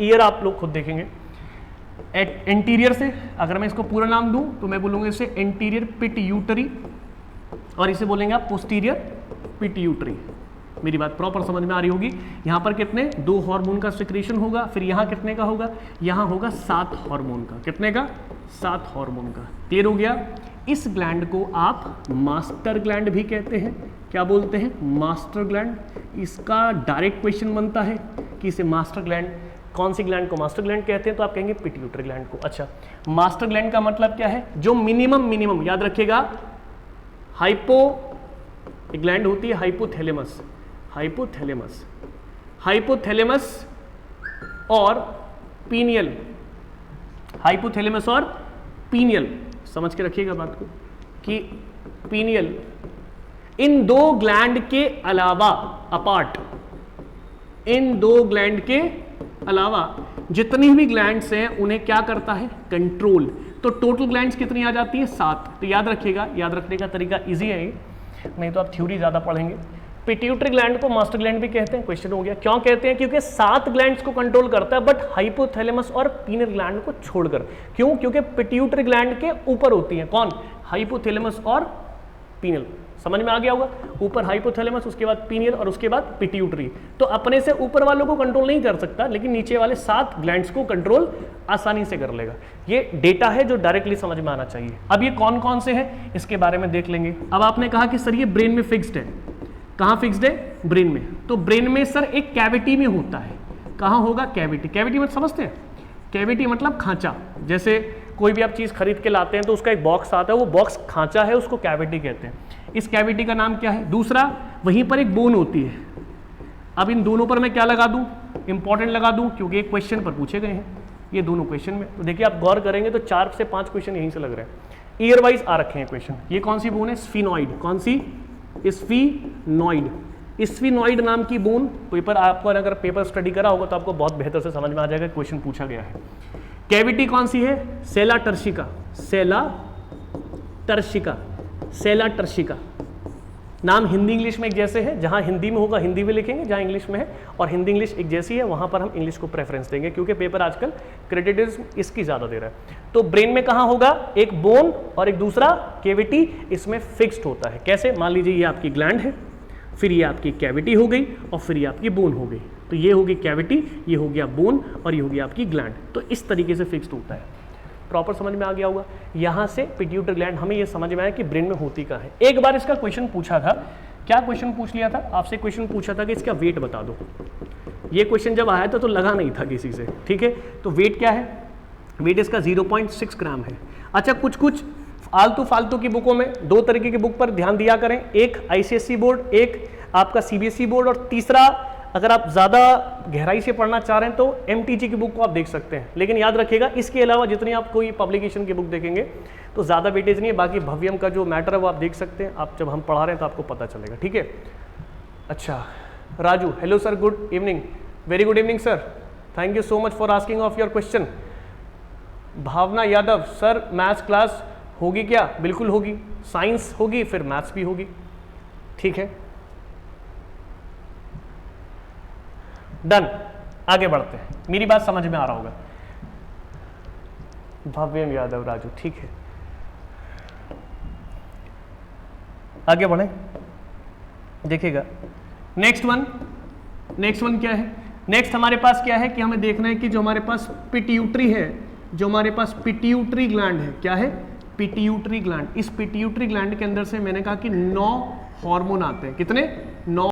Year आप लोग खुद देखेंगे। एंटीरियर से अगर मैं इसको पूरा नाम दूं तो मैं बोलूंगा इसे एंटीरियर पिट्यूटरी, और इसे बोलेंगे आप पोस्टीरियर पिट्यूटरी। मेरी बात प्रॉपर समझ में आ रही होगी। यहाँ पर कितने 2 हार्मोन का सिक्रेशन होगा, फिर यहाँ कितने का होगा, यहाँ होगा 7 हार्मोन का। कितने का? 7 हार्मोन का। क्लियर हो गया। इस ग्लैंड को आप मास्टर ग्लैंड भी कहते हैं। क्या बोलते हैं? Master gland. इसका डायरेक्ट क्वेश्चन बनता है कि इसे मास्टर ग्लैंड, कौन सी ग्लैंड को मास्टर ग्लैंड कहते हैं, तो आप कहेंगे पिट्यूटरी ग्लैंड को। अच्छा, मास्टर ग्लैंड का मतलब क्या है? जो मिनिमम याद रखिएगा, एक ग्लैंड होती है हाइपोथैलेमस, हाइपोथैलेमस और पीनियल, हाइपोथैलेमस और पीनियल, समझ के रखिएगा बात को कि पीनियल, इन 2 ग्लैंड के अलावा, अपार्ट, इन 2 ग्लैंड के अलावा जितनी भी ग्लैंड्स हैं उन्हें क्या करता है? कंट्रोल। तो टोटल ग्लैंड्स कितनी आ जाती है? 7। तो याद रखिएगा, याद रखने का तरीका इजी है ये, नहीं तो आप थ्योरी ज्यादा पढ़ेंगे। पिट्यूटरी ग्लैंड को मास्टर ग्लैंड भी कहते हैं। क्वेश्चन हो गया क्यों कहते हैं? क्योंकि 7 ग्लैंड्स को कंट्रोल करता है, बट हाइपोथैलेमस और पीनियल ग्लैंड को छोड़कर। क्यों? क्योंकि पिट्यूटरी ग्लैंड के ऊपर होती है कौन? हाइपोथैलेमस और पीनियल। समझ में आ गया होगा। ऊपर हाइपोथैलेमस, उसके बाद पीनियल और उसके बाद पिट्यूटरी। तो अपने से ऊपर वालों को कंट्रोल नहीं कर सकता, लेकिन नीचे वाले 7 ग्लैंड्स को कंट्रोल आसानी से कर लेगा। ये डेटा है जो डायरेक्टली समझ में आना चाहिए। अब ये कौन कौन से हैं इसके बारे में देख लेंगे। अब आपने कहा कि सर ये ब्रेन में फिक्स्ड है। कहाँ फिक्स्ड है? ब्रेन में। तो ब्रेन में सर एक कैविटी में होता है। कहाँ होगा? कैविटी। कैविटी मतलब समझते हैं? कैविटी मतलब खांचा। जैसे कोई भी आप चीज़ खरीद के लाते हैं तो उसका एक बॉक्स आता है, वो बॉक्स खांचा है, उसको कैविटी कहते हैं। इस कैविटी का नाम क्या है? दूसरा, वहीं पर एक बोन होती है। अब इन दोनों पर मैं क्या लगा दूं? इंपॉर्टेंट लगा दूं, क्योंकि एक क्वेश्चन पर पूछे गए हैं ये दोनों क्वेश्चन में। तो देखिए आप गौर करेंगे तो 4 से 5 क्वेश्चन यहीं से लग रहे हैं। ईयर वाइज आ रखे हैं क्वेश्चन। ये कौन सी बोन है? स्फीनॉइड। कौन सी? स्फीनॉइड। स्फीनॉइड नाम की बोन, पेपर आपको अगर पेपर स्टडी करा होगा तो आपको बहुत बेहतर से समझ में आ जाएगा, क्वेश्चन पूछा गया है। कैविटी कौन सी है? सेला टर्शिका। सेला टर्शिका, सेला टर्शिका। नाम हिंदी इंग्लिश में एक जैसे है, जहां हिंदी में होगा हिंदी में लिखेंगे, जहां इंग्लिश में है और हिंदी इंग्लिश एक जैसी है वहां पर हम इंग्लिश को प्रेफरेंस देंगे, क्योंकि पेपर आजकल क्रेडिटिज्म इसकी ज्यादा दे रहा है। तो ब्रेन में कहां होगा? एक बोन और एक दूसरा कैविटी, इसमें फिक्स्ड होता है। कैसे? मान लीजिए ये आपकी ग्लैंड है, फिर ये आपकी कैविटी हो गई और फिर ये आपकी बोन हो गई। तो ये होगी कैविटी, ये हो गया बोन और ये हो गया आपकी ग्लैंड। तो इस तरीके से फिक्स्ड होता है। प्रॉपर समझ में आ गया होगा। यहाँ से पिट्यूटरी ग्लैंड हमें ये समझ में आया कि ब्रेन में होती कहाँ है। एक बार इसका क्वेश्चन पूछा था। क्या क्वेश्चन पूछ लिया था आपसे? क्वेश्चन पूछा था कि इसका वेट बता दो। ये क्वेश्चन जब आया था तो लगा नहीं था किसी से, ठीक है। तो वेट क्या है? वेट इसका 0.6 ग्राम है। अच्छा, कुछ आलतू फालतू की बुकों में 2 तरीके की बुक पर ध्यान दिया करें। एक ICSE बोर्ड, एक आपका CBSE बोर्ड, और तीसरा अगर आप ज़्यादा गहराई से पढ़ना चाह रहे हैं तो MTG की बुक को आप देख सकते हैं। लेकिन याद रखिएगा इसके अलावा जितनी आप कोई पब्लिकेशन की बुक देखेंगे तो ज़्यादा वेटेज नहीं है। बाकी भव्यम का जो मैटर है वो आप देख सकते हैं। आप जब हम पढ़ा रहे हैं तो आपको पता चलेगा, ठीक है। अच्छा, Raju, hello sir, good evening. Very good evening sir, thank you so much for asking of your question. Bhavna Yadav, sir maths class होगी क्या? बिल्कुल होगी। साइंस होगी, फिर मैथ्स भी होगी, ठीक है। डन, आगे बढ़ते हैं। मेरी बात समझ में आ रहा होगा। भव्यम यादव, राजू, ठीक है। आगे बढ़े, देखिएगा। नेक्स्ट वन क्या है? नेक्स्ट हमारे पास क्या है कि हमें देखना है कि जो हमारे पास पिट्यूटरी है, जो हमारे पास पिट्यूटरी ग्लैंड है, क्या है? Pituitary gland. इस पिट्यूटरी ग्लैंड के अंदर से मैंने कहा कि 9 हार्मोन आते हैं। कितने? 9